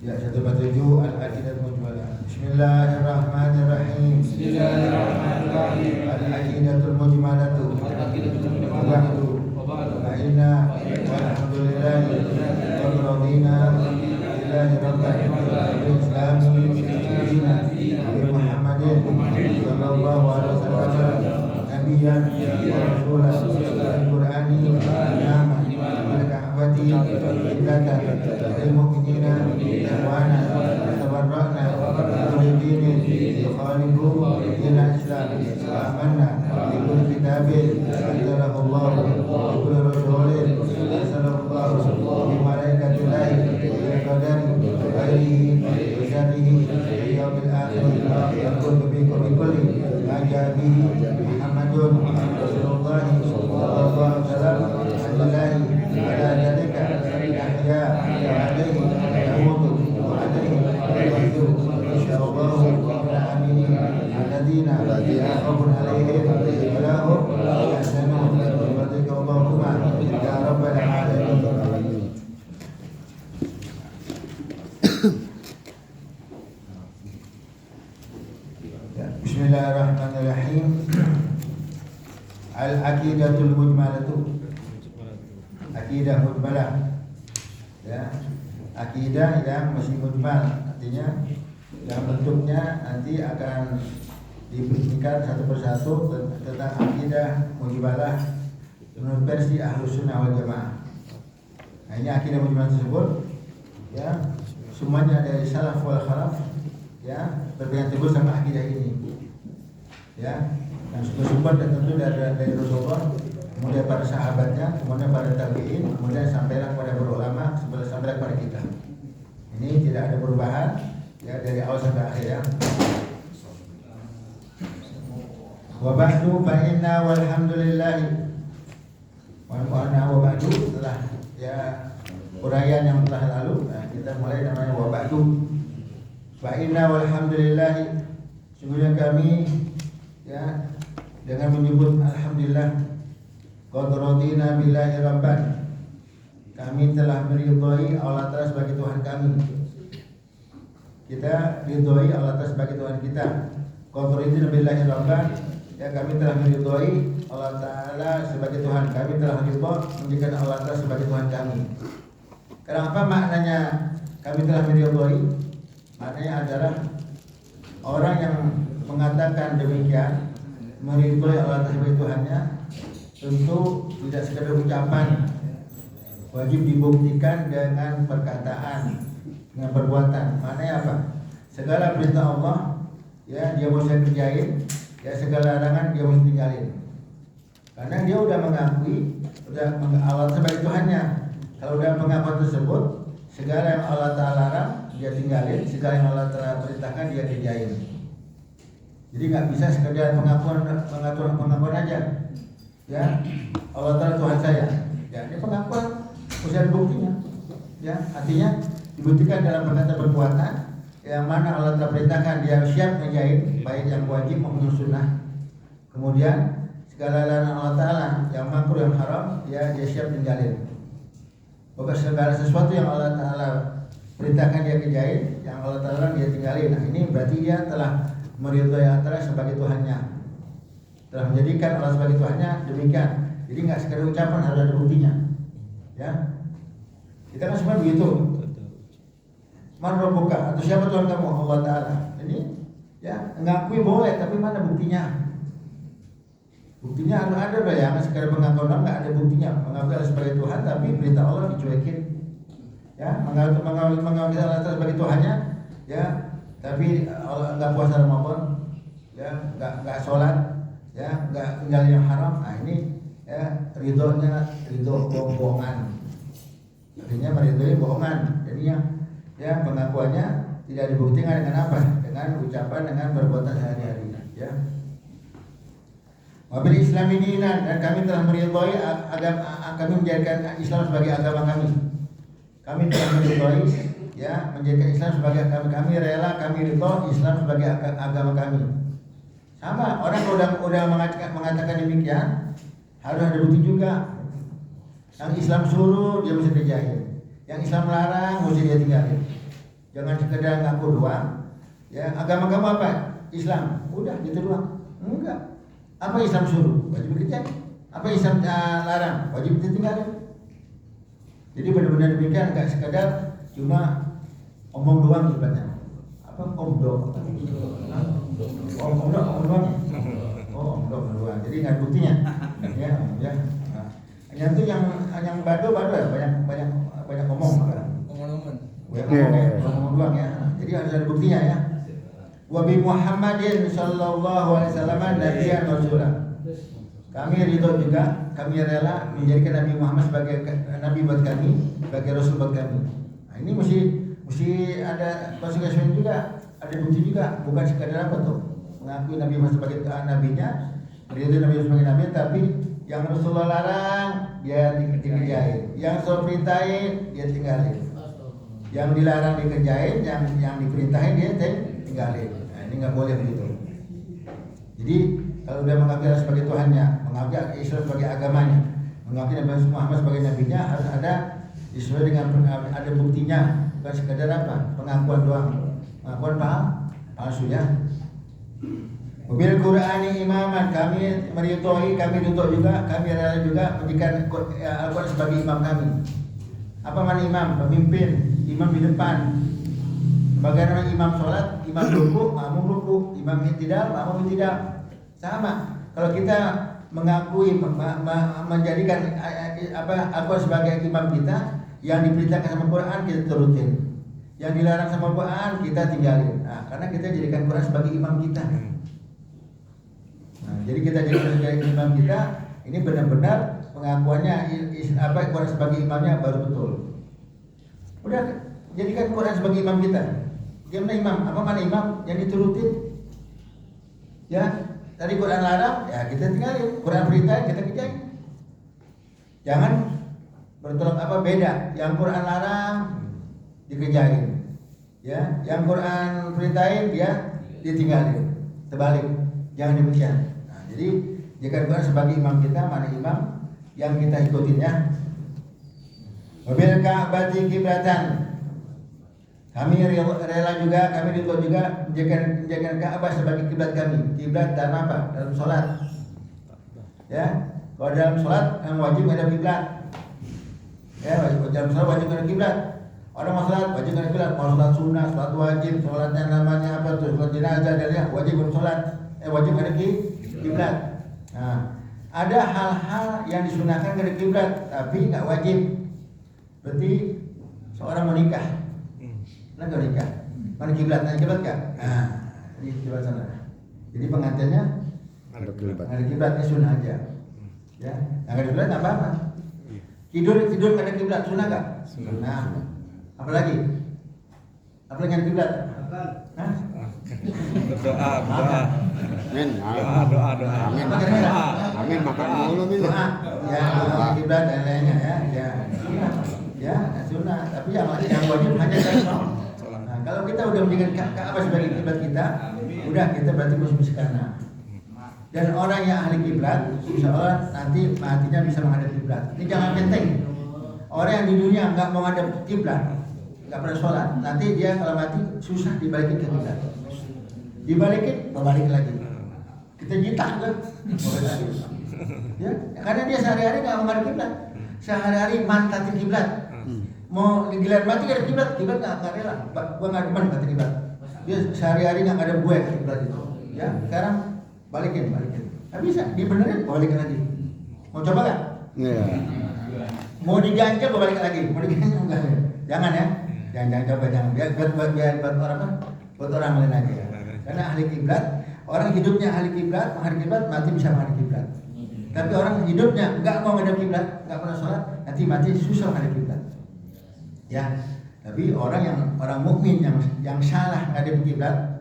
Ya, 147 Al-Aqidah Mujmalah. Bismillahirrahmanirrahim. Bismillahirrahmanirrahim. Al-Aqidatul Mujmalatu. Wabadu. Wa'inna. Walhamdulillahi. Wabradina. Billahi Rabban. Islami. Dina. Muhammadin. Sallallahu alaihi wasallam. Nabiyan. Wa rasulah. Al-Qur'ani. Nama. Al-Kahfati. Ilatan. Al-Mu'minina. Ikhwana. Tabarra'na. Al-Dini. Yukhalifu. Dina Islam. Amanna. Ikul kitabin. Anzalahullah. Ikul rasulin. Arsalallahu. Bimalaiikatillahi. Biqadari. Khairihi. Bisyarihi. Biyawmil akhir. Yakun bikulli. Ajabihi. Muhammadun. Rasulullah. Sallallahu alaihi wasallam. Alhamdulillahi. Ala dalika. Yahya. Alaihi. Yamutu. Alaihi. Yaitu. Insyaallah. Amin. Alladzina yaqabun alaihim. Walahum. Yahsanun. Wadika Allahumma. Ya Rabbal Alamin. Bismillahirrahmanirrahim. Al-Aqidatul Mujmalatu. Aqidah mujmalah. Ya. Aqidah yang masih mujmal, artinya yang bentuknya nanti akan diberikan satu persatu tentang aqidah mujmalah menurut versi Ahlus Sunnah wal Jamaah. Nah, ini aqidah mujmalah tersebut ya, semuanya dari salaf wal khalaf ya, berpegang teguh sama aqidah ini. Ya, yang sumber tentu dari Rasulullah, kemudian para sahabatnya, kemudian para tabi'in, kemudian sampailah kepada para ulama, sampailah kepada kita. Ini tidak ada perubahan ya dari awal sampai akhir ya. Wa ba'du fa inna walhamdulillah. Wa ba'du setelah ya uraian yang telah lalu, nah, kita mulai namanya wa ba'du. Fa inna walhamdulillah, sungguhnya kami ya dengan menyebut alhamdulillah, qad radina billahi rabban, kami telah meridhai Allah Ta'ala sebagai Tuhan kami. Kita ridhai Allah Ta'ala sebagai Tuhan kita. Qad radina billahi rabban, ya kami telah meridhai Allah Ta'ala sebagai Tuhan. Kami telah ridha menjadikan Allah Ta'ala sebagai Tuhan kami. Kenapa maknanya kami telah meridhai? Maknanya adalah orang yang mengatakan demikian, meridhai Allah Ta'ala sebagai Tuhannya, tentu tidak sekedar ucapan, wajib dibuktikan dengan perkataan, dengan perbuatan. Maknanya apa? Segala perintah Allah ya dia mesti kerjain, ya segala larangan dia mesti tinggalin. Karena dia udah mengakui, udah Allah sebagai Tuhannya. Kalau udah mengaku tersebut, segala yang Allah Ta'ala larang dia tinggalin, segala yang Allah Ta'ala perintahkan dia kerjain. Jadi nggak bisa sekedar pengakuan aja. Ya, Allah Ta'ala Tuhan saya. Ya, ini pengakuan usia buktinya. Ya, artinya dibuktikan dalam perkataan perbuatan yang mana Allah Ta'ala perintahkan dia siap menjahit, baik yang wajib maupun sunnah. Kemudian segala larangan Allah Ta'ala yang makruh yang haram ya dia siap tinggalin. Bukan segala sesuatu yang Allah Ta'ala perintahkan dia kerjain, yang Allah Ta'ala dia tinggalin. Nah, ini berarti dia telah meridhai Allah Ta'ala sebagai Tuhannya, telah menjadikan Allah sebagai Tuhannya. Demikian. Jadi nggak sekedar ucapan, harus ada buktinya. Ya, kita kan semua begitu. Man rabbuka, atau siapa Tuhan kamu? Allah Ta'ala. Ini ya ngakui boleh, tapi mana buktinya? Buktinya harus ada loh ya, nggak sekedar pengakuan doang, nggak ada buktinya. Mengakui Allah sebagai Tuhan, tapi perintah Allah dicuekin. Ya, mengakui Allah sebagai Tuhannya, ya, tapi Allah nggak puasa Ramadan, ya, nggak sholat, ya, nggak tinggal yang haram. Nah ini ya ridho bohongan. Artinya meridhoi bohongan. Jadinya ya pengakuannya tidak dibuktikan dengan apa? Dengan ucapan, dengan perbuatan sehari-hari. Ya. Wabil Islam ini dan kami telah meridhoi agama, kami menjadikan Islam sebagai agama kami. Kami telah meridhoi ya menjadikan Islam sebagai agama kami, rela kami ridho Islam sebagai agama kami. Sama orang udah mengatakan demikian, harus ada bukti juga. Yang Islam suruh dia mesti kerjain, yang Islam larang mesti dia tinggalin. Jangan sekedar ngaku doang. Ya, agama kamu apa? Islam. Udah gitu doang. Enggak. Apa Islam suruh? Wajib dikerjain. Apa Islam larang? Wajib ditinggalin. Jadi benar-benar demikian, enggak sekedar cuma omong doang ibaratnya. Apa omdo? Omdo doang. Oh, omdo doang. Jadi enggak buktinya. Ya. Nah, yang itu yang bado ya, banyak ngomong. Ngomong doang ya. Jadi harus ada buktinya ya. Wa bi Muhammadin sallallahu alaihi wasallam nabiyyan rasulah. Kami ridho juga, kami rela menjadikan Nabi Muhammad sebagai nabi buat kami, sebagai rasul buat kami. Nah, ini mesti ada konsekuensi juga, ada bukti juga, bukan sekadar apa tuh mengakui Nabi Muhammad sebagai nabinya, ridho Nabi sebagai nabi, tapi yang Rasulullah larang dia dikerjain, yang Rasul perintahin dia tinggalin. Yang dilarang dikerjain, yang diperintahin dia tinggalin. Nah, ini nggak boleh begitu. Jadi kalau dia mengakui Allah sebagai Tuhannya, mengakui Islam sebagai agamanya, mengakui Nabi Muhammad sebagai nabinya, harus ada sesuai dengan ada buktinya, bukan sekadar apa pengakuan doang, pengakuan palsu ya. Mobil Qur'ani imaman, kami meridhoi, kami ridho juga, kami rela juga menjadikan Al-Quran sebagai imam kami. Apa mana imam? Pemimpin, imam di depan. Bagaimana imam sholat, imam ruku, makmum ruku, imam i'tidal, makmum i'tidal. Sama. Kalau kita mengakui menjadikan Al-Quran sebagai imam kita, yang diperintahkan sama Quran kita turutin, yang dilarang sama Quran kita tinggalin. Nah, karena kita jadikan Quran sebagai imam kita. Nah, jadi kita jadikan sebagai imam kita, ini benar-benar pengakuannya Quran sebagai imamnya baru betul. Udah jadikan Quran sebagai imam kita. Gimana imam? Apa mana imam yang diturutin? Ya, tadi Quran larang, ya kita tinggalin. Quran perintah kita kerjain. Jangan bertolak beda. Yang Quran larang dikerjain. Ya, yang Quran perintahin dia ditinggalin. Terbalik. Jangan demikian. Nah, jadi jika Quran sebagai imam kita, mana imam yang kita ikutin ya. Wabil Ka'bati kiblatan. Kami rela juga, kami ridho juga menjadikan Ka'bah sebagai kiblat kami. Kiblat dalam apa? Dalam sholat. Ya, kalau dalam sholat yang wajib ada kiblat. Ya, dalam sholat wajib ada kiblat. Orang mau sholat wajib ada kiblat. Mau sholat sunnah, sholat wajib, sholat yang namanya apa tuh? Sholat jenazah dan ya wajib sholat. Wajib ada kiblat. Nah, ada hal-hal yang disunahkan dari kiblat, tapi nggak wajib. Berarti seorang menikah. Enggak nikah. Mana kiblat? Ada kiblat enggak? Nah, di kiblat sana. Jadi pengantinnya ada kiblat. Ada kiblatnya sunnah aja. Ya, enggak ada kiblat enggak apa-apa. Tidur enggak ada kiblat sunnah enggak? Sunnah. Apalagi ada kiblat? Hah? Doa. Amin. Amin. Amin makan mulu nih. Doa. Ya, kiblat dan lainnya ya. Ya, sunnah. Tapi yang wajib hanya sholat. Nah, kalau kita udah menjadikan Ka'bah sebagai kiblat kita, udah kita berarti musuh karena. Dan orang yang ahli kiblat, insyaallah nanti matinya bisa menghadap kiblat. Ini jangan penting. Orang yang di dunia nggak mau menghadap kiblat, nggak pernah sholat, nanti dia kalau mati susah dibalikin ke kiblat. Dibalikin, berbalik lagi. Kita jitak kan? Ya, karena dia sehari-hari nggak menghadap kiblat. Sehari-hari mantatin kiblat. Mau digilar mati gak ada kiblat nggak rela. Gua nggak demen kata kiblat. Dia sehari-hari nggak ada gue ke kiblat itu. Ya, sekarang balikin. Nggak bisa, dibenerin balikin lagi. Mau coba nggak? Iya. Mau diganjel balikin lagi. Mau diganjel enggak? Jangan ya. Jangan coba jangan. Biar buat orang apa? Buat orang lain aja. Karena ahli kiblat, orang hidupnya ahli kiblat, menghadap kiblat, mati bisa menghadap kiblat. Tapi orang hidupnya nggak mau menghadap kiblat, nggak pernah sholat, nanti mati susah menghadap kiblat. Ya, tapi orang mukmin yang salah ngadep kiblat,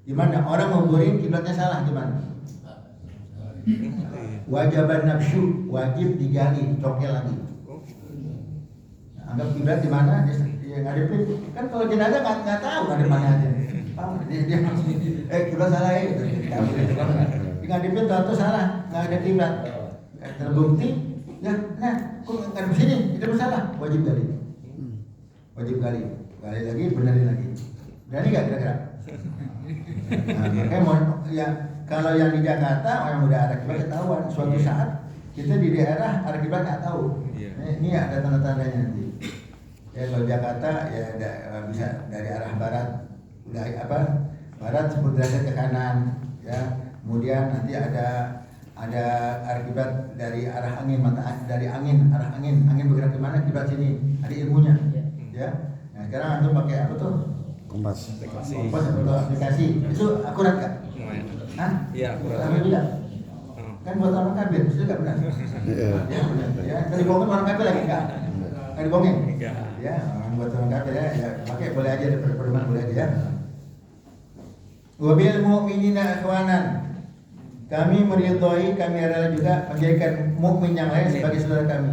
gimana? Orang nguburin kiblatnya salah gimana? Wajiban nafsu, wajib digali, cokel lagi. Anggap kiblat di mana? Dia ngadepin. Kan kalau jenazah nggak tahu ngadep mana aja. Dia kiblat salah ya. Di ngadepin tahu salah, nggak ada kiblat. Terbukti, ya, nah, kok ngadep sini? Itu salah, wajib gali. Gali lagi, benerin lagi. Berani nggak kira-kira? Nah, makanya mau ya kalau yang di Jakarta orang udah arah kiblat ketahuan. Suatu saat kita di daerah arah kiblat nggak tahu. Ini ada tanda-tandanya nanti. Ya kalau Jakarta ya bisa dari arah barat, udah barat 10 derajat ke kanan, ya. Kemudian nanti ada arah kiblat dari arah angin, dari arah angin bergerak kemana kiblat sini, ada ilmunya, ya. Nah sekarang antum pakai apa tuh? Kompas. Kompas atau aplikasi, itu akurat nggak? Hah? Iya akurat. Alhamdulillah. Kan buat orang kafir, itu nggak benar. Ya benar. Ya kan dibohongin orang kafir lagi nggak dibohongin. Ya buat orang kafir ya pakai boleh aja, daripada pedoman boleh aja ya. Wabil mu'minina ikhwanan. Kami meridhoi, kami rela juga menjadikan mukmin yang lain sebagai saudara kami.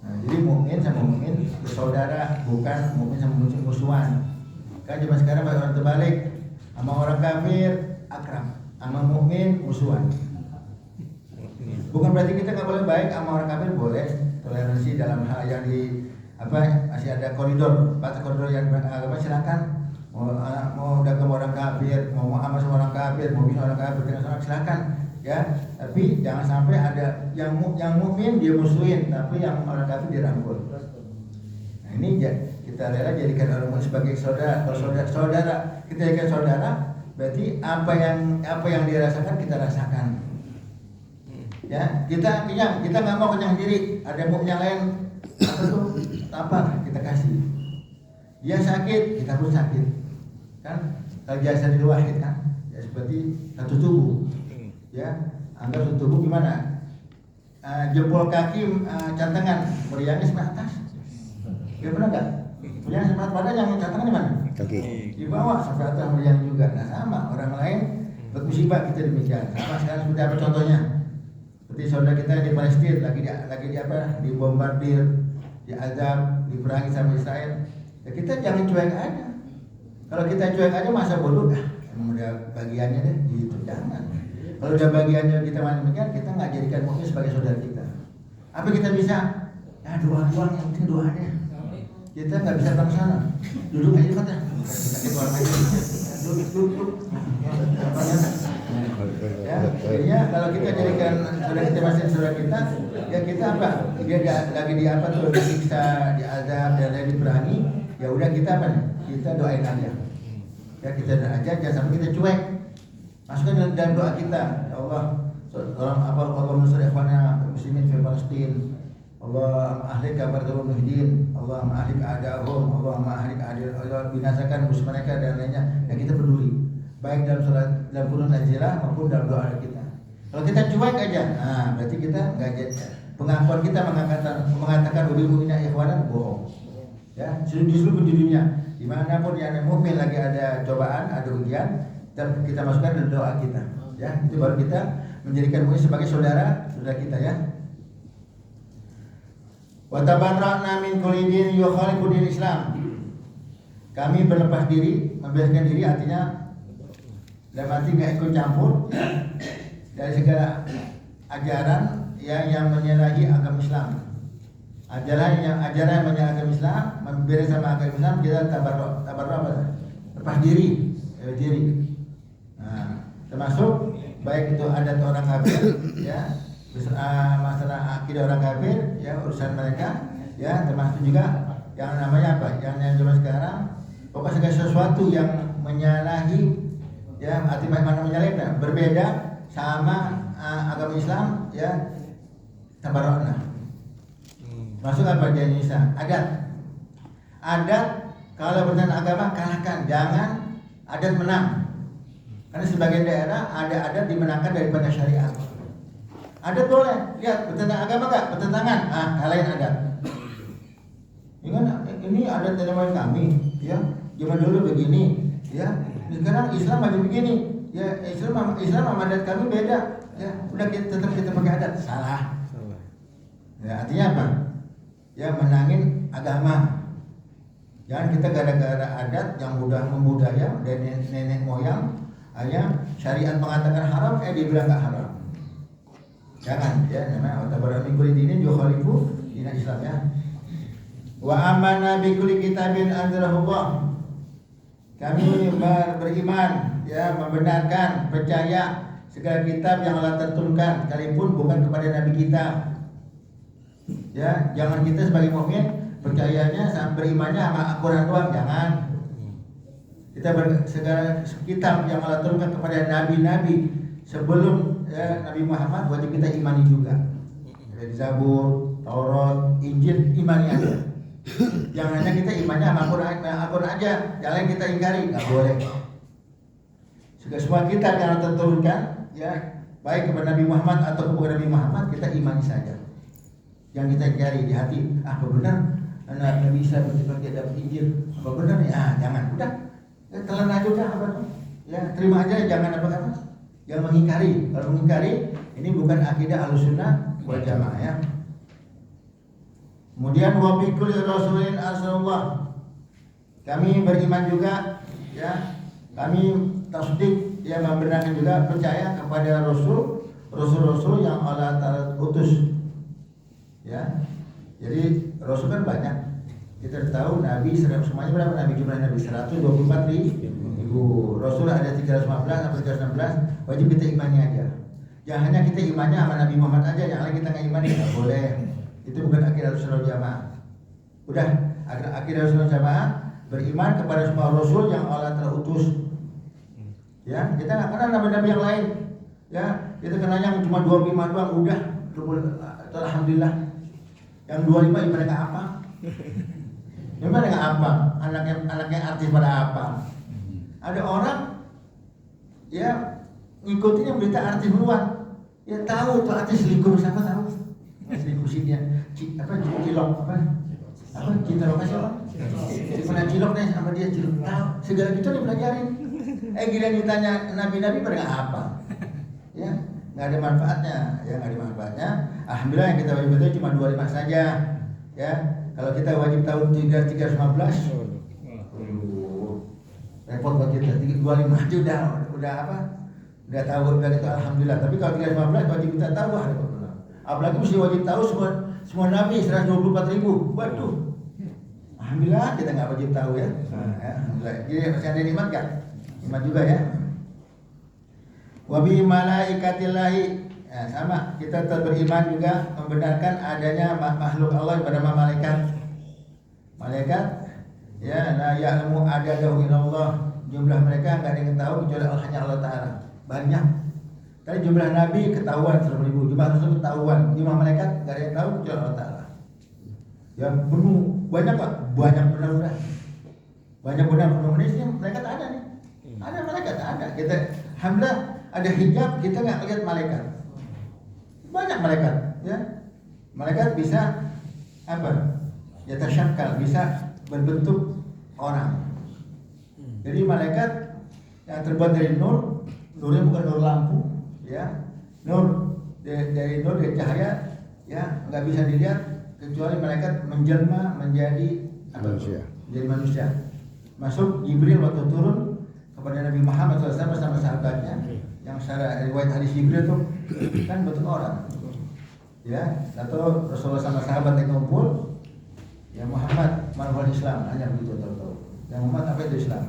Nah, jadi mukmin sama mukmin bersaudara, bukan mukmin sama musuhan. Kan zaman sekarang banyak orang terbalik, sama orang kafir akrab, sama mukmin musuhan. Bukan berarti kita nggak boleh baik sama orang kafir, boleh toleransi dalam hal yang masih ada batas koridor yang beragama, silakan. Mau dagang orang kafir, mau amal sama orang kafir, mau bisa orang kafir dengan orang silakan, ya. Tapi jangan sampai ada yang mukmin dia musuhin, tapi yang orang kafir dirangkul. Nah ini kita rela jadikan orang mukmin sebagai saudara. Kalau saudara kita jadikan saudara, berarti apa yang dirasakan kita rasakan. Ya, kita kenyang, kita nggak mau kenyang diri. Ada mukmin yang lain apa kita kasih. Dia sakit, kita pun sakit. Kan kalau jasa di wahid kan, ya seperti satu tubuh. Ya, anggap satu tubuh gimana? Jempol kaki, cantengan, meriangnya sebelah atas. Ya benar nggak? Meriang sebelah badan, yang cantengan di mana? Kaki. Di bawah sampai atas meriang juga. Nah sama orang lain bermusibah kita demikian. Sama sekarang seperti apa contohnya? Seperti saudara kita di Palestina lagi dibombardir, diazab, diperangi sama Israel. Ya kita jangan cuek aja. Kalau kita cuek aja masa bodoh, emang udah bagiannya deh, gitu jangan. Kalau udah bagiannya kita demikian, kita nggak jadikan mukmin sebagai saudara kita. Apa kita bisa? Ya doa doang, yang penting doa deh. Kita nggak bisa ke sana. Duduk aja kata. Kita doa aja. Duduk. Ya, jadinya kalau kita jadikan saudara kita masih saudara kita, ya kita apa? Dia lagi di apa tuh disiksa, diazab, dan lain diperangi. Ya udah kita apa nih? Kita doain aja. Ya kita doain aja, jangan sampai kita cuek. Masukkan dalam doa kita, ya Allah, Allah menusir ikhwana muslimin di Palestina. Allah ahlik kabar muhyiddin, Allah ahlik a'da'ahum, Allah ahlik Allah binasakan musuh mereka dan lainnya. Ya kita peduli, baik dalam kunut nazilah maupun dalam doa kita. Kalau kita cuek aja, nah berarti kita nggak jadi. Pengakuan kita mengatakan wabil mu'minina ikhwanan bohong. Ya, di seluruh dunia, dimanapun yang mukmin lagi ada cobaan, ada ujian, kita masukkan dalam doa kita. Ya, itu baru kita menjadikan mukmin sebagai saudara kita ya. Wa tabarra'na min kulli din yukhalifu din Islam. Kami berlepas diri, membebaskan diri artinya dalam arti nggak ikut campur ya, dari segala ajaran yang menyalahi agama Islam. Ajaran yang menyalahi agama Islam, memberi sama agama Islam, kita tabarru apa? Lepas diri. Nah, termasuk baik itu adat orang kafir, ya, masalah akidah orang kafir, ya urusan mereka, ya termasuk juga yang namanya apa? Yang zaman sekarang, pokoknya segala sesuatu yang menyalahi, ya arti mana menyalahi, berbeda sama agama Islam, ya tabarru'na. Masuk apa di Indonesia? Adat kalau bertentangan agama kalahkan, jangan adat menang. Karena sebagian daerah ada adat dimenangkan daripada syariat. Adat boleh, lihat bertentangan agama enggak? Bertentangan, kalahin adat. Ini adat nenek kami, ya. Zaman dulu begini, ya. Sekarang Islam lagi begini, ya. Islam sama adat kami beda, ya. Udah tetap kita pakai adat, salah. Ya artinya apa? Ya menangin agama. Jangan kita gara-gara adat yang udah membudaya dari nenek moyang, hanya syariat mengatakan haram, dia bilang nggak haram. Jangan, ya namanya tabarra'na min kulli dinin yukhalifu din Islam ya. Wa amana bi kulli kitabin anzalahu Allah. kami beriman, ya, membenarkan, percaya segala kitab yang Allah tentukan, sekalipun bukan kepada nabi kita. Ya, jangan kita sebagai mukmin percayanya sama berimannya sama Al-Quran doang, jangan. Kita segala kitab yang Allah turunkan kepada nabi-nabi sebelum Nabi Muhammad wajib kita imani juga. Dari Zabur, Taurat, Injil, imani aja. Jangan hanya kita imannya sama Al-Quran aja, jangan kita ingkari, nggak boleh. Semua kitab yang Allah turunkan, ya, baik kepada Nabi Muhammad atau kepada Nabi Muhammad, kita imani saja. Yang kita ingkari di hati, apa benar Nabi Isa berarti ada Injil? Apa benar ya? Jangan, udah. Telan aja udah, apa tuh? Ya, terima aja, jangan apa-apa. Jangan mengingkari. Kalau mengingkari, ini bukan akidah Ahlussunnah wal Jamaah, ya. Kemudian wa bi kulli rasulin arsalallah. Kami beriman juga, ya. Kami tasdik, ya, membenarkan juga, percaya kepada rasul-rasul yang Allah Ta'ala utus. Ya. Jadi rasul kan banyak. Kita tahu Nabi semuanya berapa Nabi, jumlah Nabi 124.000. Rasul ada 315 sampai 316. Wajib kita imani aja. Jangan hanya kita imannya sama Nabi Muhammad aja, yang lain kita nggak imani, nggak boleh. Itu bukan akidah Ahlussunnah wal Jamaah. Udah, akidah Ahlussunnah wal Jamaah beriman kepada semua rasul yang Allah telah utus. Ya, kita nggak kenal nabi-nabi yang lain. Ya, kita kenal yang cuma 25 doang, udah. Alhamdulillah. Yang 25 ibadah nggak apa? Gimana nggak apa? Anaknya artis pada apa? Ada orang, ya, ngikutin yang berita artis duluan. Ya tahu tuh artis selingkuh, siapa tahu? Selingkuh sini ya, cilok apa? Cilok apa siapa? Si pernah cilok nih sama dia cilok. Tahu segala gitu dipelajarin. Gila ditanya nabi-nabi pada nggak apa? Ya, nggak ada manfaatnya. Ya, nggak ada manfaatnya. Alhamdulillah yang kita wajib tahu cuma 25 saja. Ya. Kalau kita wajib tahu 315, repot buat kita. 25 aja udah apa? Udah tahu, udah itu alhamdulillah. Tapi kalau 315 wajib kita tahu, apalagi mesti wajib tahu semua nabi 124.000. Waduh. Alhamdulillah kita nggak wajib tahu, ya. Alhamdulillah. Jadi masih ada nikmat kan? Nikmat juga, ya. Wa bi malaikatillahi. Ya, sama, kita beriman juga membenarkan adanya makhluk Allah bernama malaikat. Malaikat, ya, la ya'lamu adadahu illallah. Jumlah mereka enggak ada yang tahu kecuali hanya Allah Ta'ala. Banyak. Tadi jumlah nabi ketahuan 100.000, jumlah rasul ketahuan, jumlah malaikat enggak ada yang tahu kecuali Allah Ta'ala. Ya, penuh, banyak Pak, banyak benar udah. Banyak benar penuh Indonesia, malaikat ada nih. Ada malaikat, ada. Kita alhamdulillah ada hijab, kita enggak lihat malaikat. Banyak malaikat, ya. Malaikat bisa apa? Ya tasyakkal, bisa berbentuk orang. Jadi malaikat yang terbuat dari nur, nurnya bukan nur lampu, ya. Nur dari nur, dari cahaya, ya, nggak bisa dilihat kecuali malaikat menjelma menjadi manusia. Menjadi manusia. Masuk Jibril waktu turun kepada Nabi Muhammad SAW bersama sahabatnya, yang secara riwayat hadis Jibril tuh kan bentuk orang, ya. Atau Rasulullah sama sahabat yang ngumpul, ya Muhammad manhul Islam, hanya begitu tahu. Yang Muhammad apa itu Islam,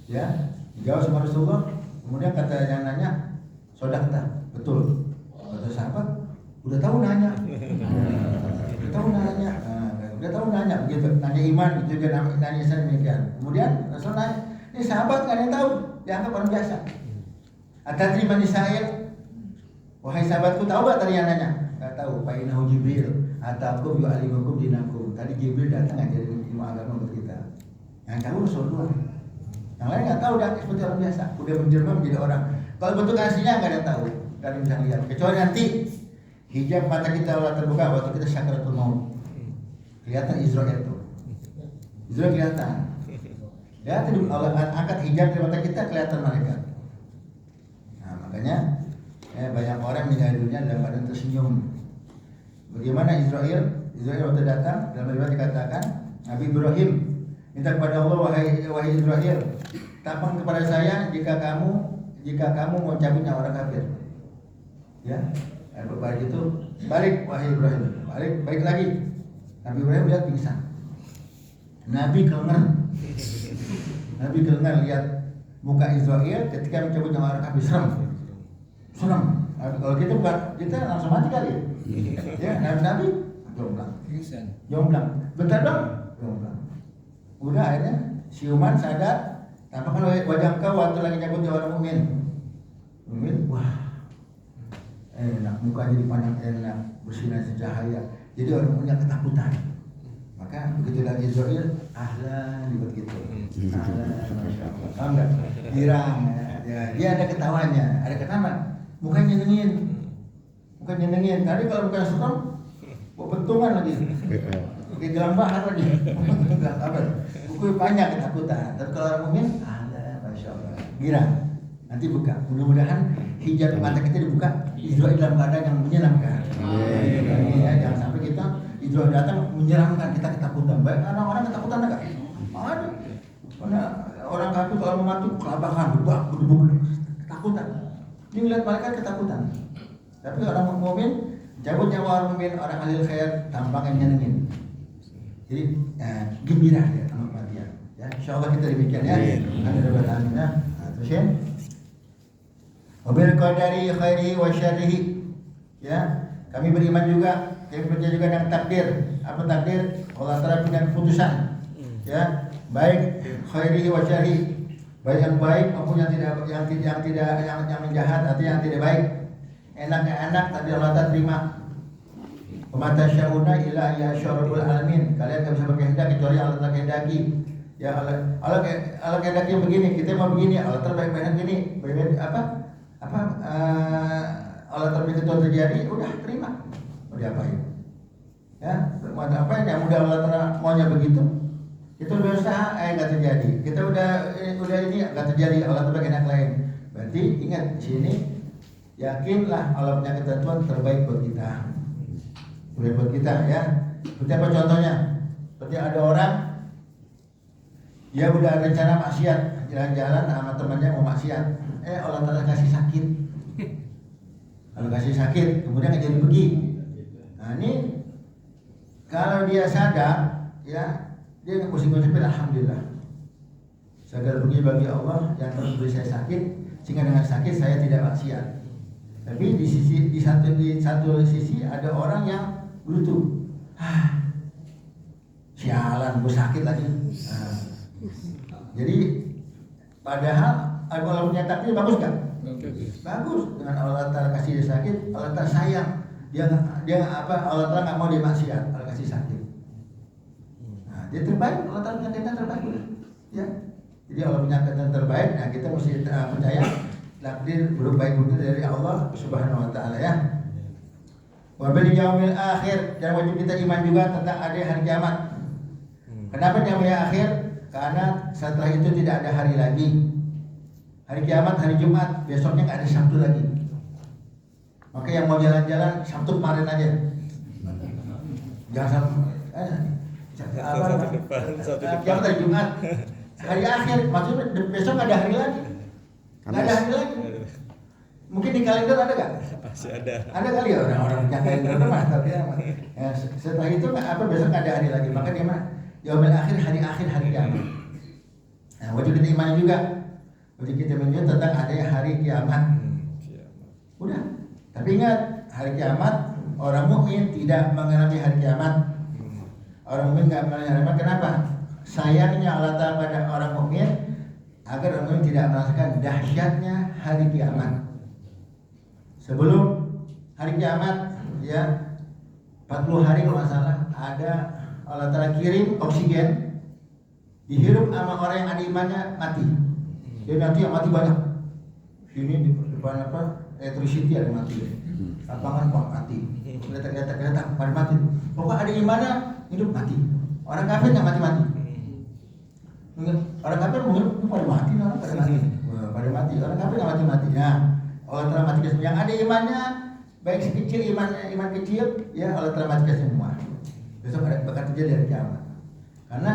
ya. Dijawab sama Rasulullah. Kemudian kata yang nanya, sodakta, betul. Kata sahabat, udah tahu nanya, udah tahu nanya begitu. Nanya iman juga, nanya saya demikian. Kemudian Rasul nanya, ini sahabat nggak ada yang tahu, dianggap orang biasa. Atadri man Israil, wahai sahabatku, tahu gak tadi yang nanya? Gak tahu. Fa innahu Jibril atakum yu'allimukum dinakum. Tadi Jibril datang ngajarin ilmu agama untuk kita. Yang tahu Rasulullah. Yang lain gak tahu, dah seperti orang biasa. Udah menjelma menjadi orang. Kalau bentuk aslinya gak ada yang tahu, gak ada yang bisa lihat. Kecuali nanti hijab mata kita Allah terbuka waktu kita syakaratul maut. Kelihatan Israel itu. Israel kelihatan. Ya, Allah angkat hijab dari mata kita, kelihatan malaikat. Makanya banyak orang meninggal dunia dalam keadaan tersenyum. Bagaimana Israel waktu datang, dalam riwayat dikatakan Nabi Ibrahim minta kepada Allah, wahai Israel, tampang kepada saya jika kamu mau cabut nyawa orang kafir. Ya, balik itu balik wahai Ibrahim, balik lagi. Nabi Ibrahim lihat pingsan. Nabi kelengar. Nabi kelengar lihat muka Israel ketika mencabut nyawa orang kafir. Serem. Kalau kita bukan, kita langsung mati kali. Ya, Nabi jomblang. Bentar dong, jomblang. Udah akhirnya siuman sadar, tampakkan wajah kau waktu lagi nyabut nyawa orang mukmin. Wah, enak, muka jadi pandang enak, bersinar cahaya. Jadi orang punya ketakutan. Maka begitu lagi Israel, ahlan buat gitu. Ahlan, masya Allah. Tahu nggak? Girang. Ya, dia ada ketawanya. Ada kenapa? Mukanya nyenengin. Tadi kalau bukan serem, bawa bentungan lagi. Pakai gelang bahar lagi. Apa? Buku banyak ketakutan. Tapi kalau orang mukmin, ahlan, masya Allah. Girang. Nanti buka. Mudah-mudahan hijab mata kita dibuka. Israel dalam keadaan yang menyenangkan. Ya, jangan sampai kita Israel datang menyeramkan kita ketakutan. Baik orang-orang ketakutan enggak? Ada. Karena orang kafir kalau mematu kelabakan, berdebuk, ketakutan. Ini melihat mereka ketakutan. Tapi orang mukmin cabut nyawa orang mukmin, orang ahli khair tampaknya nyenengin. Jadi gembira ya sama kematian. Ya, insyaallah kita demikian ya. Alhamdulillah. Nah, terus ya. Wabil qadari khairihi wa syarrihi. Ya, kami beriman juga, kami percaya juga dengan takdir. Apa takdir? Allah Ta'ala punya keputusan. Ya, baik khairihi wa syarrihi. Baik yang baik maupun yang jahat atau yang tidak baik. Enaknya enak, tapi Allah Ta'ala terima. Pemata syauna ila ya syarabul alamin. Kalian tidak bisa berkehendak kecuali Allah Ta'ala kehendaki. Ya Allah kehendaki begini, kita mau begini, Allah Ta'ala baik-baik gini. Baik Allah terbikin itu terjadi, udah terima, mau diapain? Ya, mau apa yang mudah Allah maunya begitu, kita udah usaha, nggak terjadi. Kita udah ini nggak terjadi, Allah terbikin yang lain. Berarti ingat di sini, yakinlah Allah punya ketentuan terbaik buat kita, buat kita ya. Seperti apa contohnya? Seperti ada orang, dia udah rencana maksiat, jalan-jalan sama temannya mau maksiat. Allah Ta'ala kasih sakit. Kalau kasih sakit, kemudian nggak jadi pergi. Nah ini kalau dia sadar, ya dia nggak mesti ngucapin alhamdulillah. Segala puji bagi Allah yang telah memberi saya sakit, sehingga dengan sakit saya tidak maksiat. Tapi di satu sisi ada orang yang berutuh. Sialan, gue sakit lagi. Nah, jadi padahal kalau punya takdir bagus kan? Bagus. Dengan Allah Ta'ala kasih dia sakit, Allah Ta'ala sayang. Dia Allah Ta'ala nggak mau dia maksiat, Allah kasih sakit. Nah, dia terbaik, Allah Ta'ala punya kehendak terbaik. Ya. Jadi Allah punya kehendak terbaik. Nah, kita mesti percaya takdir buruk baik buruk dari Allah Subhanahu Wa Ta'ala ya. Wa bil yaumil akhir, dan wajib kita iman juga tentang ada hari kiamat. Kenapa yaumil akhir? Karena setelah itu tidak ada hari lagi. Hari kiamat, hari Jumat, besoknya nggak ada Sabtu lagi. Maka yang mau jalan-jalan Sabtu kemarin aja. Jangan kiamat hari Jumat, hari akhir, maksudnya besok nggak ada hari lagi. Nggak ada hari lagi. Mungkin di kalender ada nggak? Masih ada. Ada kali ya orang-orang yang kalender mah, tapi ya, setelah itu besok nggak ada hari lagi. Maka dia mah yaumil akhir, hari kiamat. Nah, wajib kita imani juga. Jadi kita menyebut tentang adanya hari kiamat. Udah. Tapi ingat, hari kiamat orang mukmin tidak mengalami hari kiamat. Orang mukmin nggak mengalami hari kiamat. Kenapa? Sayangnya Allah Ta'ala pada orang mukmin agar orang mukmin tidak merasakan dahsyatnya hari kiamat. Sebelum hari kiamat, ya 40 hari kalau nggak salah, ada Allah Ta'ala kirim oksigen, dihirup sama orang yang ada imannya mati. Dia nanti yang mati banyak. Ini di depan electricity ada mati. Lapangan mati. Kelihatan pada mati. Pokoknya ada imannya hidup mati. Orang kafir nggak mati. Orang kafir menghirup pada mati, orang pada mati. Orang kafir nggak mati. Nah, Allah telah matikan semua. Yang ada imannya baik sekecil iman kecil, ya Allah telah matikan semua. Besok bakal terjadi hari kiamat. Karena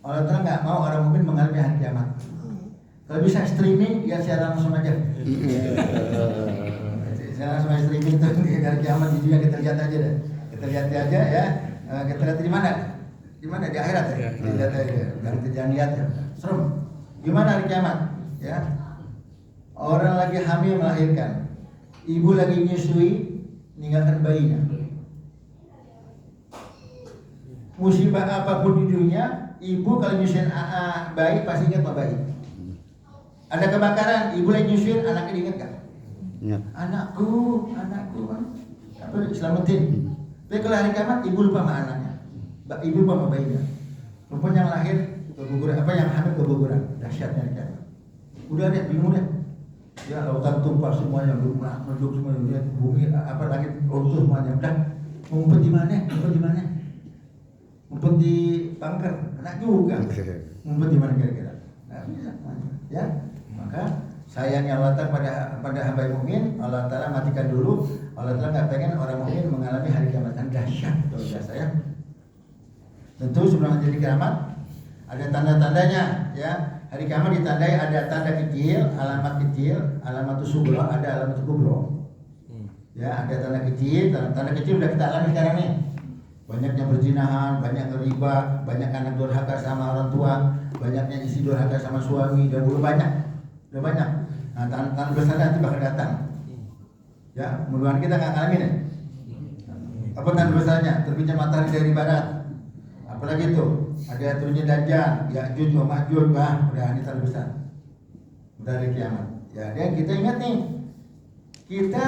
Allah telah nggak mau orang mukmin mengalami hari kiamat. Kalau bisa streaming, ya secara langsung aja. Secara langsung streaming itu dari kiamat di dunia kita lihat aja deh. Kita lihat aja ya. Kita lihat di mana? Di mana? Di akhirat ya. Kita lihat aja. Jangan lihat ya. Serem. Gimana hari kiamat? Ya, orang lagi hamil melahirkan, ibu lagi nyusui, meninggalkan bayinya. Musibah apapun di dunia, ibu kalau nyusuin bayi pasti ingat sama bayi. Ada kebakaran, ibu lagi nyusuin, anaknya ingat gak? Ingat. Anakku, apa selamatin. Tapi kalau hari kiamat, ibu lupa sama anaknya, ibu lupa sama bayinya. Perempuan yang lahir keguguran, yang hamil keguguran, dahsyatnya hari kiamat. Udah deh, bingung deh. Ya lautan tumpah semuanya, menduk semuanya, bumi langit runtuh semuanya. Udah, mau ngumpet di mana? Ngumpet di bunker, enak juga. Ngumpet di mana kira-kira? Nah, bisa semuanya. Ya, maka sayangnya Allah Ta'ala pada hamba mukmin, Allah Ta'ala matikan dulu. Allah Ta'ala nggak pengen orang mukmin mengalami hari kiamat yang dahsyat, luar biasa ya. Tentu sebelum menjadi kiamat ada tanda-tandanya, ya. Hari kiamat ditandai ada tanda kecil, alamat sugro, ada alamat kubro. Ya, ada tanda kecil udah kita alami sekarang nih. Banyaknya berzinahan, banyak riba, banyak anak durhaka sama orang tua, banyaknya istri durhaka sama suami, udah banyak. Nah, tanda besar nanti bakal datang. Ya, mudah-mudahan kita nggak ngalamin ya. Apa tanda besarnya? Terbitnya matahari dari barat. Apalagi itu? Ada turunnya Dajjal, Ya'juj wa Ma'juj, udah ini tanda besar. Udah hari kiamat. Ya, dan kita ingat nih, kita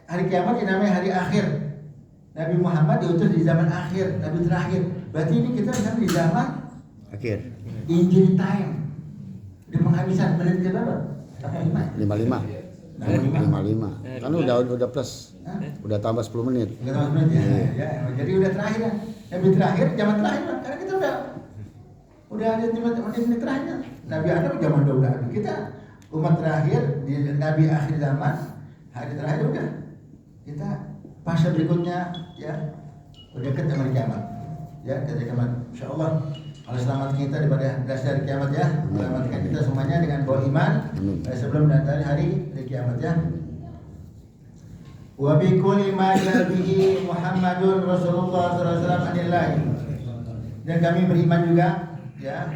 hari kiamat dinamai hari akhir. Nabi Muhammad diutus di zaman akhir, Nabi terakhir. Berarti ini kita sedang di zaman Akhir. injury time. Di penghabisan menit ke berapa? 55. 55. Kan udah plus. Hah? Udah tambah 10 menit. Udah tambah menit ya. Ya, jadi udah terakhir ya. Nabi terakhir, zaman terakhir lah. Karena kita udah ada menit terakhir. Nabi Adam zaman udah ada. Kita umat terakhir di Nabi akhir zaman, hari terakhir udah. Kita fase berikutnya ya udah dekat sama kiamat. Ya, dari kiamat. Insyaallah Allah selamat kita daripada dari kiamat ya. Selamatkan kita semuanya dengan bawa iman sebelum datang hari kiamat ya. Wa bi kulli ma bihi Muhammadun Rasulullah sallallahu alaihi wasallam anillahi. Dan kami beriman juga ya.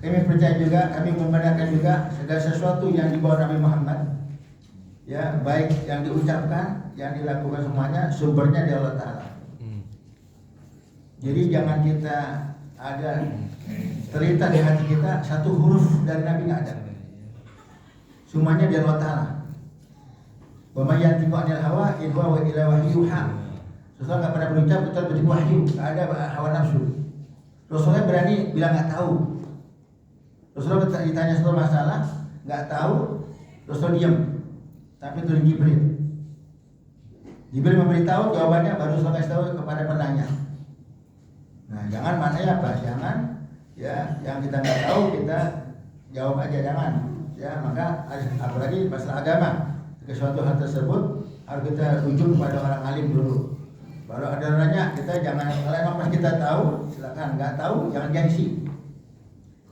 Kami percaya juga, kami membenarkan juga segala sesuatu yang dibawa Nabi Muhammad. Ya, baik yang diucapkan, yang dilakukan semuanya sumbernya dari Allah Ta'ala. Jadi jangan kita ada terlintas di hati kita satu huruf dari Nabi nggak ada. Semuanya dari Allah Ta'ala. Wa may yantiqu 'anil hawa in huwa illa wahyuha. Rasulullah nggak pernah berucap kecuali wahyu, nggak ada hawa nafsu. Rasulullah berani bilang nggak tahu. Rasulullah ditanya satu masalah nggak tahu, Rasul diam. Tapi turun Jibril. Jibril memberitahu jawabannya, baru Rasul kasih tahu kepada penanya. Nah, jangan maknanya apa? Jangan ya yang kita nggak tahu kita jawab aja, jangan. Ya, maka apalagi masalah agama, ke suatu hal tersebut harus kita rujuk kepada orang alim dulu. Baru ada orangnya, kita jangan, kalau emang pas kita tahu silakan, nggak tahu jangan gengsi.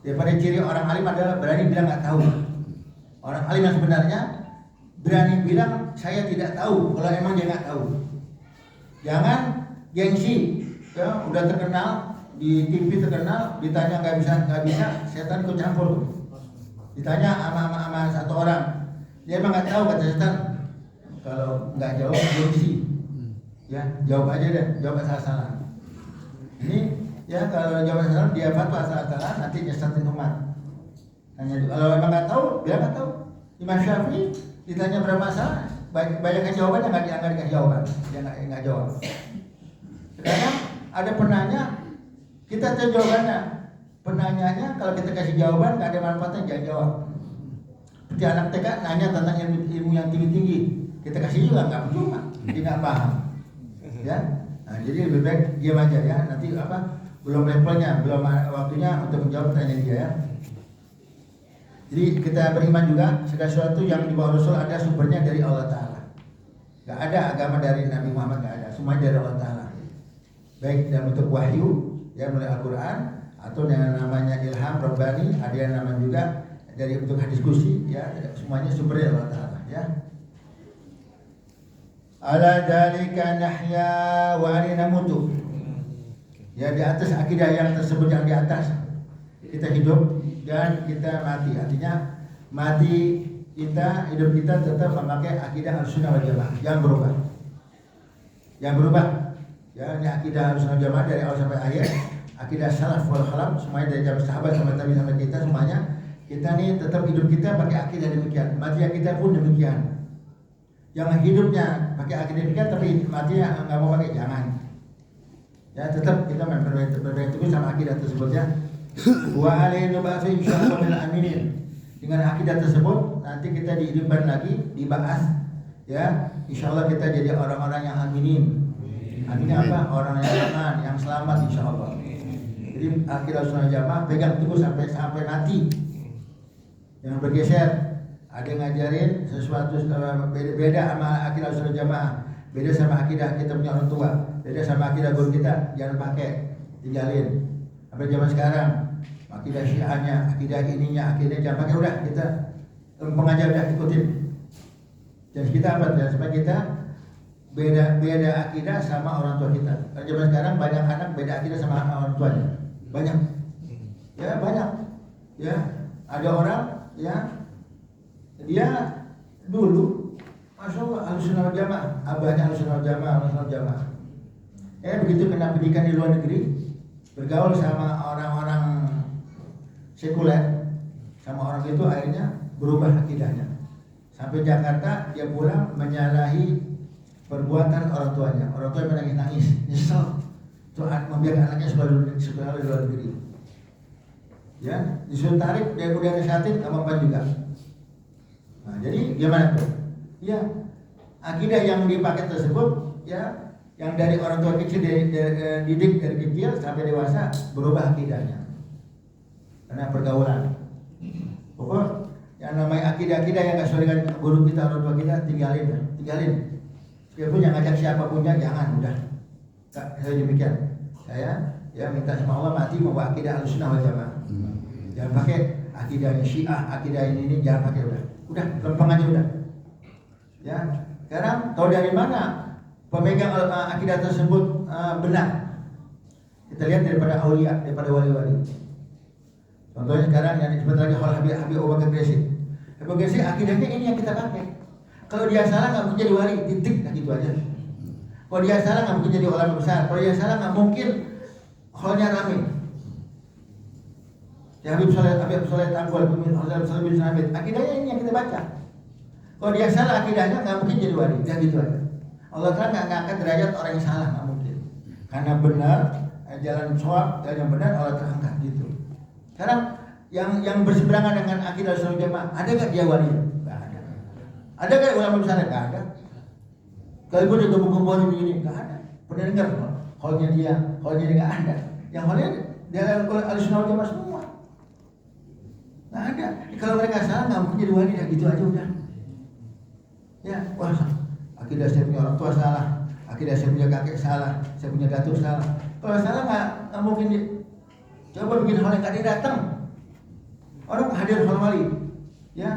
Daripada ciri orang alim adalah berani bilang nggak tahu. Orang alim yang sebenarnya berani bilang saya tidak tahu kalau emang dia nggak tahu. Jangan gengsi. Ya, udah terkenal di TV terkenal, ditanya nggak bisa, setan ikut campur. Ditanya sama satu orang, dia emang nggak tahu, kata setan. Kalau nggak jawab gengsi, ya jawab aja deh, jawab asal-asalan. Ini ya kalau jawab asal-asalan dia fatwa asal-asalan, nanti nyesatin umat. Tanya, kalau emang nggak tahu, dia nggak tahu. Imam Syafi'i ditanya berapa masalah, banyakkan jawabannya nggak dikasih jawaban, dia nggak jawab. Sekarang ada penanya, kita tahu jawabannya. Penanyanya kalau kita kasih jawaban nggak ada manfaatnya, jangan jawab. Seperti anak TK nanya tentang ilmu yang tinggi-tinggi, kita kasih juga nggak percuma, dia nggak paham. Ya, nah, jadi lebih baik diam aja ya. Nanti belum levelnya, belum waktunya untuk menjawab pertanyaan dia ya. Jadi kita beriman juga segala sesuatu yang dibawa Rasul ada sumbernya dari Allah Ta'ala. Gak ada agama dari Nabi Muhammad, gak ada, semua dari Allah Ta'ala. Baik dalam bentuk wahyu ya melalui Al-Quran atau dengan namanya ilham Rabbani, ada yang namanya juga dari bentuk hadis kursi ya, semuanya sumber dari Allah Ta'ala ya. Ala dzalika nahya wa namutu. Ya, di atas akidah yang tersebut, yang di atas kita hidup dan kita mati. Artinya mati kita, hidup kita tetap memakai akidah Ahlussunnah wal Jamaah yang berubah. Yang berubah. Ya, ini akidah Ahlussunnah wal Jamaah dari awal sampai akhir. Akidah salaf wal khalaf semuanya dari zaman sahabat sampai tabi'in sampai kita semuanya. Kita nih tetap hidup kita pakai akidah demikian. Mati kita pun demikian. Yang hidupnya pakai akidah demikian tapi matinya nggak mau pakai, jangan. Ya tetap kita berpegang teguh sama akidah tersebut ya. Wa alaina ba'atsu insyaallah min aminin. Dengan akidah tersebut nanti kita dihidupkan lagi, dibahas ya. Insyaallah kita jadi orang-orang yang aminin. Amin apa? Orang yang aman, yang selamat insyaallah. Jadi akidah Ahlussunnah Jamaah pegang teguh sampai mati. Jangan bergeser. Ada yang ngajarin sesuatu beda sama akidah Ahlussunnah Jamaah. Beda sama akidah kita punya orang tua. Beda sama akidah guru kita, jangan pakai, tinggalin. Sampai zaman sekarang, akidah Syiahnya, akidah ininya, akidah jangan pakai, udah kita pengajar udah ikutin. Jadi kita apa? Jangan sampai kita beda akidah sama orang tua kita. Karena zaman sekarang banyak anak beda akidah sama orang tuanya, banyak. Ya banyak. Ya ada orang ya dia dulu, masya Allah Ahlussunnah wal Jamaah, abahnya Ahlussunnah wal Jamaah. Begitu kena pendidikan di luar negeri, bergaul sama orang-orang sekuler, sama orang itu akhirnya berubah akidahnya. Sampai Jakarta dia pulang menyalahi perbuatan orang tuanya. Orang tuanya menangis-nangis, nyesel tuh membiarkan anaknya sekolah di luar negeri. Ya, disuruh tarik, dia udah nasihatin, gak mampan juga. Nah, jadi gimana tuh? Ya, akidah yang dipakai tersebut, ya, yang dari orang tua kecil didik dari kecil sampai dewasa berubah akidahnya karena pergaulan. Pokok yang namanya akidah-akidah yang nggak sesuai dengan guru kita, orang tua kita, tinggalin. Siapapun yang ngajak siapapunnya jangan, udah. Saya demikian. Saya ya minta sama Allah mati membawa akidah Ahlussunnah wal Jamaah. Jangan pakai akidahnya Syiah, akidah ini jangan pakai, udah lempeng aja udah. Ya, sekarang tahu dari mana pemegang akidah tersebut benar? Kita lihat daripada aulia, daripada wali-wali. Contohnya sekarang yang disebut lagi Habib Abu Bakar Gresik. Habib Gresik akidahnya ini yang kita pakai. Kalau dia salah nggak mungkin jadi wali, titik, nah gitu aja. Kalau dia salah nggak mungkin jadi ulama besar. Kalau dia salah nggak mungkin hallnya rame. Ya Habib Soleh Tanggul, Habib Soleh bin Hamid, akidahnya ini yang kita baca. Kalau dia salah akidahnya nggak mungkin jadi wali, ya gitu aja. Allah Ta'ala nggak angkat derajat orang yang salah, nggak mungkin. Karena benar, jalan shawab, jalan yang benar Allah Ta'ala angkat gitu. Sekarang yang berseberangan dengan akidah Ahlussunnah Jamaah, ada nggak dia wali? Nggak ada. Ada nggak ulama besar? Nggak ada. Kalau pun dia kumpul-kumpul begini, nggak ada. Pernah dengar? Hallnya dia nggak ada. Yang hallnya dia Ahlussunnah Jamaah semua. Nggak ada. Kalau mereka salah nggak mungkin jadi wali, ya gitu aja udah. Ya, wah. Akidah saya punya orang tua salah, akidah saya punya kakek salah, saya punya datuk salah. Kalau salah nggak mungkin coba bikin hal yang tadi datang. Orang hadir hal wali, ya.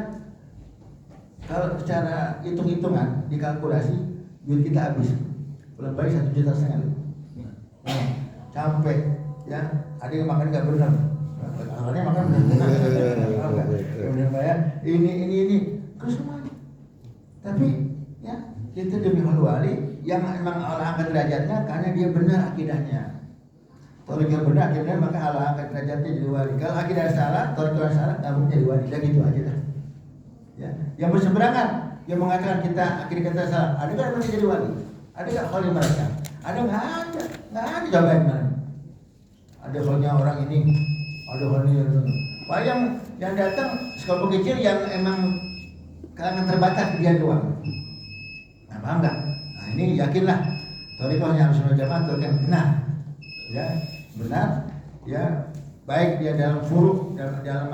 Kalau secara hitung-hitungan dikalkulasi duit kita habis, bulan balik 1,5 juta. Nah, capek, ya. Ada yang makan nggak benar, awalnya makan benar bayar. Ini, terus semuanya. Tapi, ya. Itu demi wali yang memang Allah angkat derajatnya karena dia benar akidahnya. Kalau dia benar akidahnya maka Allah angkat derajatnya jadi wali. Kalau akidah salah, kalau salah nggak mungkin jadi wali. Dan gitu aja dah. Ya. Yang berseberangan, yang mengatakan akidah kita salah, ada nggak yang jadi wali? Ada nggak wali mereka? Ada nggak ada jawaban. Ada halnya orang ini, ada halnya ini. Wah yang datang sekelompok kecil yang emang kalangan terbatas dia doang. Paham nggak? Nah ini yakinlah thariqahnya Ahlussunnah Jamaah yang benar, ya benar, ya baik dia dalam furu' dalam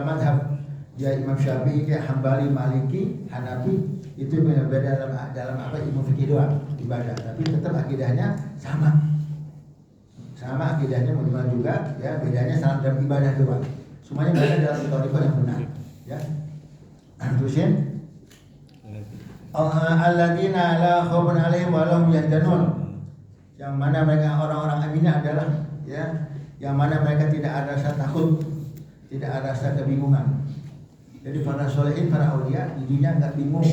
mazhab dia Imam Syafi'i, kayak Hambali, Maliki, Hanafi itu beda dalam apa ilmu fikih doang ibadah, tapi tetap akidahnya sama akidahnya bagaimana juga, ya bedanya sama dalam ibadah doang, semuanya berada dalam thariqah yang benar, ya. Terusin. Alladzina la khaufun 'alaihim wa lahum yahzanun. Yang mana mereka orang-orang aminah adalah ya, yang mana mereka tidak ada rasa takut tidak ada rasa kebingungan. Jadi para solehin, para aulia di dunia nggak bingung.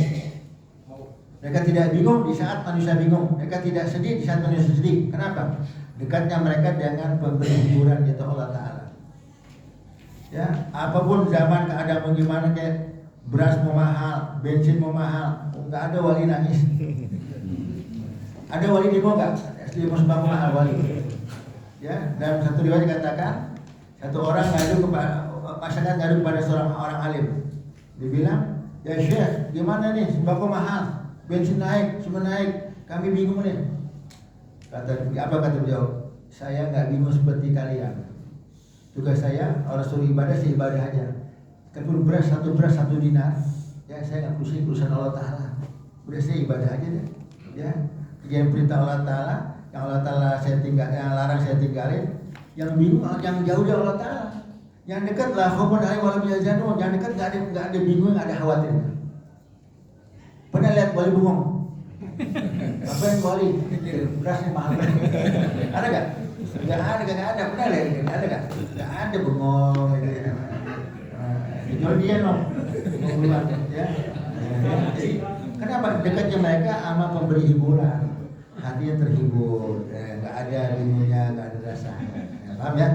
Mereka tidak bingung di saat manusia bingung. Mereka tidak sedih di saat manusia sedih. Kenapa? Dekatnya mereka dengan pemberi hiburan yaitu Allah Ta'ala. Ya, apapun zaman keadaan mau gimana, kayak beras mau mahal, bensin mau mahal, nggak ada wali nangis. Ada wali demo nggak? Asli musbah mahal wali. Ya, dalam satu riwayat dikatakan satu orang ngadu kepada masyarakat, ngadu kepada seorang orang alim. Dibilang, ya Syekh, gimana nih sembako mahal, bensin naik, semua naik, kami bingung nih. Apa kata beliau? Saya nggak bingung seperti kalian. Tugas saya, orang suruh ibadah, saya ibadah aja. Kalaupun beras satu dinar, ya saya nggak pusing urusan Allah Ta'ala. Udah saya ibadah aja deh. Ya, kerjaan perintah Allah Ta'ala, yang Allah Ta'ala saya tinggal, yang larang saya tinggalin. Yang bingung, yang jauh dari Allah Ta'ala. Yang dekat lah, khaufun alaihim wa lam yahzanun. Yang dekat nggak ada bingung, nggak ada khawatir. Pernah lihat wali bengong? Apa yang wali? Berasnya mahal. Ada nggak? Nggak ada. Pernah lihat? Ada nggak? Nggak ada bengong. Jual dia dong. Ya. Jadi kenapa dekatnya mereka sama pemberi hiburan? Hatinya terhibur, nggak ada bingungnya, nggak ada rasanya. Paham ya?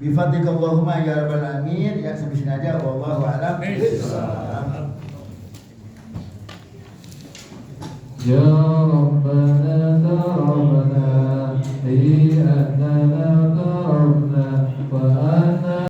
Bifadlika Allahumma ya rabbal alamin. Ya, sampai sini aja. Wallahu a'lam. Ya Rabbana tarabana hi annana